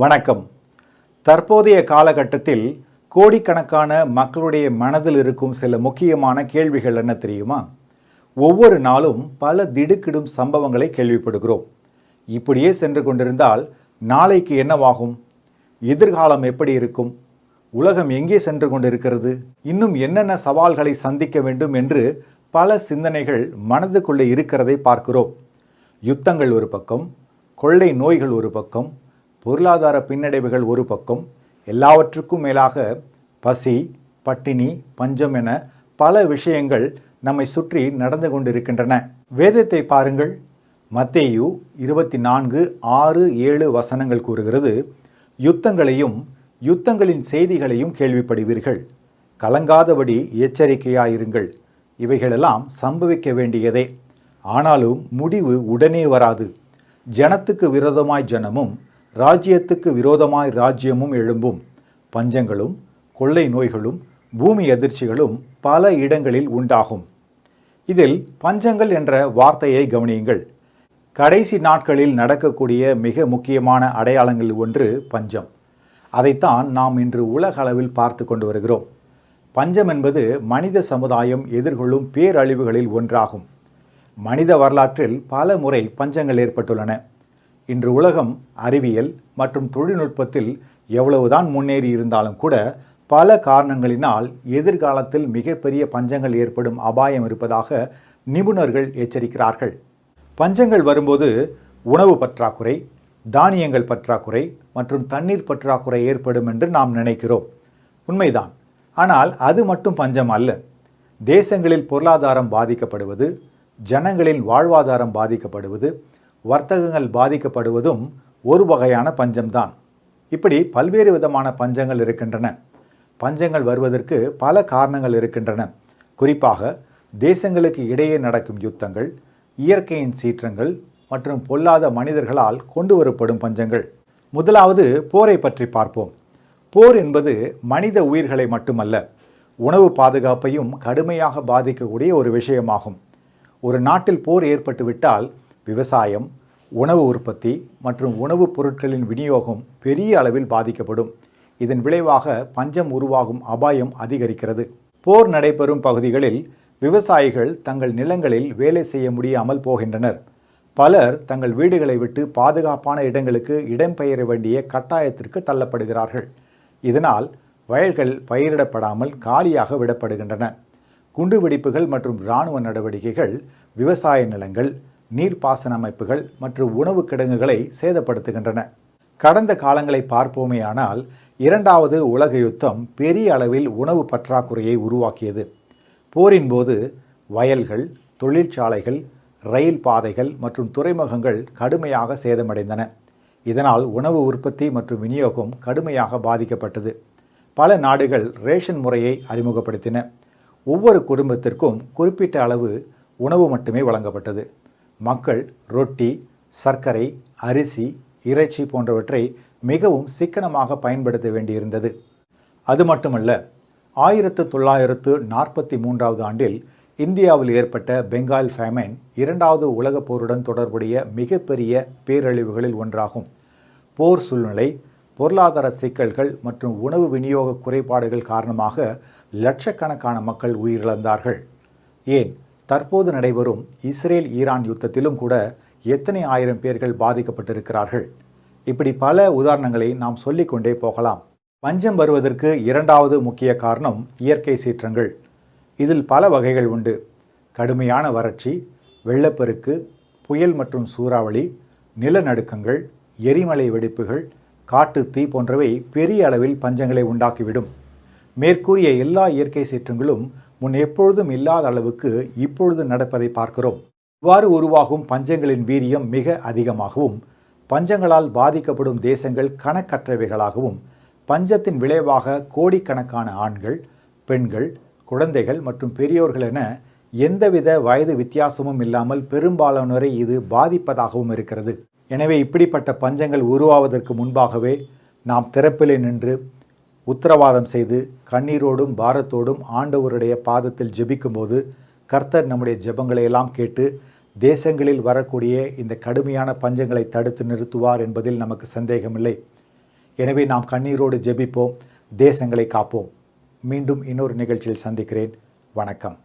வணக்கம். தற்போதைய காலகட்டத்தில் கோடிக்கணக்கான மக்களுடைய மனதில் இருக்கும் சில முக்கியமான கேள்விகள் என்ன தெரியுமா? ஒவ்வொரு நாளும் பல திடுக்கிடும் சம்பவங்களை கேள்விப்படுகிறோம். இப்படியே சென்று கொண்டிருந்தால் நாளைக்கு என்னவாகும்? எதிர்காலம் எப்படி இருக்கும்? உலகம் எங்கே சென்று கொண்டிருக்கிறது? இன்னும் என்னென்ன சவால்களை சந்திக்க வேண்டும் என்று பல சிந்தனைகள் மனதுக்குள்ளே இருக்கிறதை பார்க்கிறோம். யுத்தங்கள் ஒரு பக்கம், கொள்ளை நோய்கள் ஒரு பக்கம், பொருளாதார பின்னடைவுகள் ஒரு பக்கம், எல்லாவற்றுக்கும் மேலாக பசி, பட்டினி, பஞ்சம் என பல விஷயங்கள் நம்மை சுற்றி நடந்து கொண்டிருக்கின்றன. வேதத்தை பாருங்கள். மத்தேயு 24:6-7 வசனங்கள் கூறுகிறது, யுத்தங்களையும் யுத்தங்களின் செய்திகளையும் கேள்விப்படுவீர்கள். கலங்காதபடி எச்சரிக்கையாயிருங்கள். இவைகளெல்லாம் சம்பவிக்க வேண்டியதே. ஆனாலும் முடிவு உடனே வராது. ஜனத்துக்கு விரோதமாய் ஜனமும் ராஜ்யத்துக்கு விரோதமாய் ராஜ்யமும் எழும்பும். பஞ்சங்களும் கொள்ளை நோய்களும் பூமி அதிர்ச்சிகளும் பல இடங்களில் உண்டாகும். இதில் பஞ்சங்கள் என்ற வார்த்தையை கவனியுங்கள். கடைசி நாட்களில் நடக்கக்கூடிய மிக முக்கியமான அடையாளங்கள் ஒன்று பஞ்சம். அதைத்தான் நாம் இன்று உலக அளவில் பார்த்து கொண்டு வருகிறோம். பஞ்சம் என்பது மனித சமுதாயம் எதிர்கொள்ளும் பேரழிவுகளில் ஒன்றாகும். மனித வரலாற்றில் பல முறை பஞ்சங்கள் ஏற்பட்டுள்ளன. இன்று உலகம் அறிவியல் மற்றும் தொழில்நுட்பத்தில் எவ்வளவுதான் முன்னேறி இருந்தாலும் கூட பல காரணங்களினால் எதிர்காலத்தில் மிகப்பெரிய பஞ்சங்கள் ஏற்படும் அபாயம் இருப்பதாக நிபுணர்கள் எச்சரிக்கிறார்கள். பஞ்சங்கள் வரும்போது உணவு பற்றாக்குறை, தானியங்கள் பற்றாக்குறை மற்றும் தண்ணீர் பற்றாக்குறை ஏற்படும் என்று நாம் நினைக்கிறோம். உண்மைதான். ஆனால் அது மட்டும் பஞ்சம் அல்ல. தேசங்களில் பொருளாதாரம் பாதிக்கப்படுவது, ஜனங்களின் வாழ்வாதாரம் பாதிக்கப்படுவது, வர்த்தகங்கள் பாதிக்கப்படுவதும் ஒரு வகையான பஞ்சம்தான். இப்படி பல்வேறு விதமான பஞ்சங்கள் இருக்கின்றன. பஞ்சங்கள் வருவதற்கு பல காரணங்கள் இருக்கின்றன. குறிப்பாக தேசங்களுக்கு இடையே நடக்கும் யுத்தங்கள், இயற்கையின் சீற்றங்கள் மற்றும் பொல்லாத மனிதர்களால் கொண்டு வரப்படும் பஞ்சங்கள். முதலாவது போரை பற்றி பார்ப்போம். போர் என்பது மனித உயிர்களை மட்டுமல்ல, உணவு பாதுகாப்பையும் கடுமையாக பாதிக்கக்கூடிய ஒரு விஷயமாகும். ஒரு நாட்டில் போர் ஏற்பட்டுவிட்டால் விவசாயம், உணவு உற்பத்தி மற்றும் உணவுப் பொருட்களின் விநியோகம் பெரிய அளவில் பாதிக்கப்படும். இதன் விளைவாக பஞ்சம் உருவாகும் அபாயம் அதிகரிக்கிறது. போர் நடைபெறும் பகுதிகளில் விவசாயிகள் தங்கள் நிலங்களில் வேலை செய்ய முடியாமல் போகின்றனர். பலர் தங்கள் வீடுகளை விட்டு பாதுகாப்பான இடங்களுக்கு இடம்பெயர வேண்டிய கட்டாயத்திற்கு தள்ளப்படுகிறார்கள். இதனால் வயல்கள் பயிரிடப்படாமல் காலியாக விடப்படுகின்றன. குண்டுவெடிப்புகள் மற்றும் இராணுவ நடவடிக்கைகள் விவசாய நிலங்கள், நீர்ப்பாசன அமைப்புகள் மற்றும் உணவு கிடங்குகளை சேதப்படுத்துகின்றன. கடந்த காலங்களை பார்ப்போமேயானால் 2வது உலக யுத்தம் பெரிய அளவில் உணவு பற்றாக்குறையை உருவாக்கியது. போரின் போது வயல்கள், தொழிற்சாலைகள், ரயில் பாதைகள் மற்றும் துறைமுகங்கள் கடுமையாக சேதமடைந்தன. இதனால் உணவு உற்பத்தி மற்றும் விநியோகம் கடுமையாக பாதிக்கப்பட்டது. பல நாடுகள் ரேஷன் முறையை அறிமுகப்படுத்தின. ஒவ்வொரு குடும்பத்திற்கும் குறிப்பிட்ட அளவு உணவு மட்டுமே வழங்கப்பட்டது. மக்கள் ரொட்டி, சர்க்கரை, அரிசி, இறைச்சி போன்றவற்றை மிகவும் சிக்கனமாக பயன்படுத்த வேண்டியிருந்தது. அது மட்டுமல்ல, 1943 ஆண்டில் இந்தியாவில் ஏற்பட்ட பெங்கால் ஃபேமைன் 2வது உலகப் போருடன் தொடர்புடைய மிகப்பெரிய பேரழிவுகளில் ஒன்றாகும். போர் சூழ்நிலை, பொருளாதார சிக்கல்கள் மற்றும் உணவு விநியோக குறைபாடுகள் காரணமாக லட்சக்கணக்கான மக்கள் உயிரிழந்தார்கள். ஏன், தற்போது நடைபெறும் இஸ்ரேல் ஈரான் யுத்தத்திலும் கூட எத்தனை ஆயிரம் பேர்கள் பாதிக்கப்பட்டிருக்கிறார்கள். இப்படி பல உதாரணங்களை நாம் சொல்லிக்கொண்டே போகலாம். பஞ்சம் வருவதற்கு 2வது முக்கிய காரணம் இயற்கை சீற்றங்கள். இதில் பல வகைகள் உண்டு. கடுமையான வறட்சி, வெள்ளப்பெருக்கு, புயல் மற்றும் சூறாவளி, நிலநடுக்கங்கள், எரிமலை வெடிப்புகள், காட்டுத்தீ போன்றவை பெரிய அளவில் பஞ்சங்களை உண்டாக்கிவிடும். மேற்கூறிய எல்லா இயற்கை சீற்றங்களும் முன் எப்பொழுதும் இல்லாத அளவுக்கு இப்பொழுது நடப்பதை பார்க்கிறோம். இவ்வாறு உருவாகும் பஞ்சங்களின் வீரியம் மிக அதிகமாகவும், பஞ்சங்களால் பாதிக்கப்படும் தேசங்கள் கணக்கற்றவைகளாகவும், பஞ்சத்தின் விளைவாக கோடிக்கணக்கான ஆண்கள், பெண்கள், குழந்தைகள் மற்றும் பெரியோர்கள் என எந்தவித வயது வித்தியாசமும் இல்லாமல் பெரும்பாலானோரை இது பாதிப்பதாகவும் இருக்கிறது. எனவே இப்படிப்பட்ட பஞ்சங்கள் உருவாவதற்கு முன்பாகவே நாம் திறப்பிலே நின்று உத்தரவாதம் செய்து கண்ணீரோடும் பாரத்தோடும் ஆண்டவருடைய பாதத்தில் ஜெபிக்கும்போது கர்த்தர் நம்முடைய ஜெபங்களை எல்லாம் கேட்டு தேசங்களில் வரக்கூடிய இந்த கடுமையான பஞ்சங்களை தடுத்து நிறுத்துவார் என்பதில் நமக்கு சந்தேகமில்லை. எனவே நாம் கண்ணீரோடு ஜெபிப்போம், தேசங்களை காப்போம். மீண்டும் இன்னொரு நிகழ்ச்சியில் சந்திக்கிறேன். வணக்கம்.